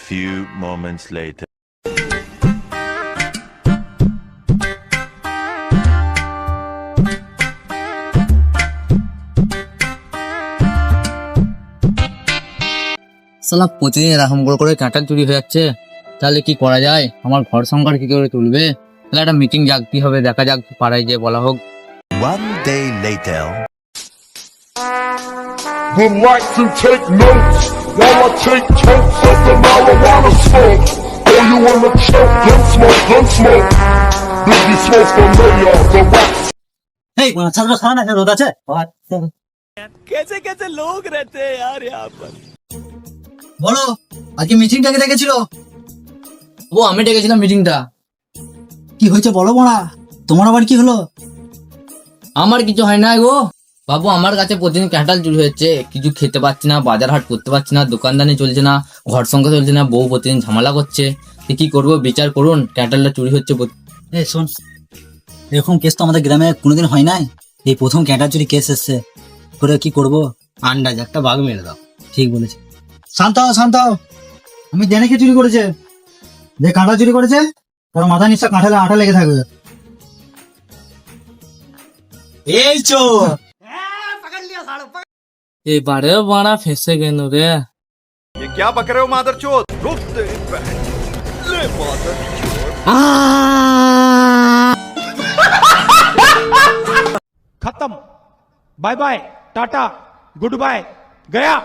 few moments later. সালা প্রতিদিন এরকম করে কাঁটা চুরি হয়ে যাচ্ছে, তাহলে কি করা যায়? আমার ঘর সংসার কি করে তুলবে? তাহলে একটা মিটিং ডাকতে হবে, দেখা যাক পাড়ায় গিয়ে বলা হোক। One day later. Would like to take notes while I take totes of the marijuana smoke. Oh, you wanna choke? Gun smoke, gun smoke. Biggie smoke from Mayor, the rap. এই ছাত্র খাওয়া না, রোদ আছে। कैसे कैसे लोग रहते हैं यार यहाँ पर। বলো, আজকে মিটিং ডাকে ডেকেছিল? ও আমি ডেকেছিলাম মিটিংটা। কি হয়েছে বলো বড়া, তোমার আবার কি হলো? আমার কিছু হয় না গো বাবু, আমার কাছে প্রতিদিন ক্যাটাল চুরি হচ্ছে, কিছু খেতে পাচ্ছি না, বাজার হাট করতে পারছি না, দোকানদানি চলছে না, ঘর সংখ্যা চলছে না, বউ প্রতিদিন ঝামেলা করছে। কি করবো বিচার করুন, ক্যাটালটা চুরি হচ্ছে। এই শোন, এরকম কেস তো আমাদের গ্রামে কোনোদিন হয় নাই, এই প্রথম ক্যাটার চুরি কেস এসছে। করে কি করবো? আন্দাজ একটা বাঘ মেরে দাও। ঠিক বলেছে। শান্ত হও, শান্ত হও। আমি জেনে কে চুরি করেছে, যে কাঁটা চুরি করেছে তার মাথা নিশ্চয় কাঁঠালে আঠা লেগে থাকবে। এই চোর, এবারে বাড়া ফেসে গেল রে। ये क्या बक रहे हो मादरचोद? रुक तेरी बहन। ले मादरचोद। खत्म। Bye bye, tata, goodbye, गया।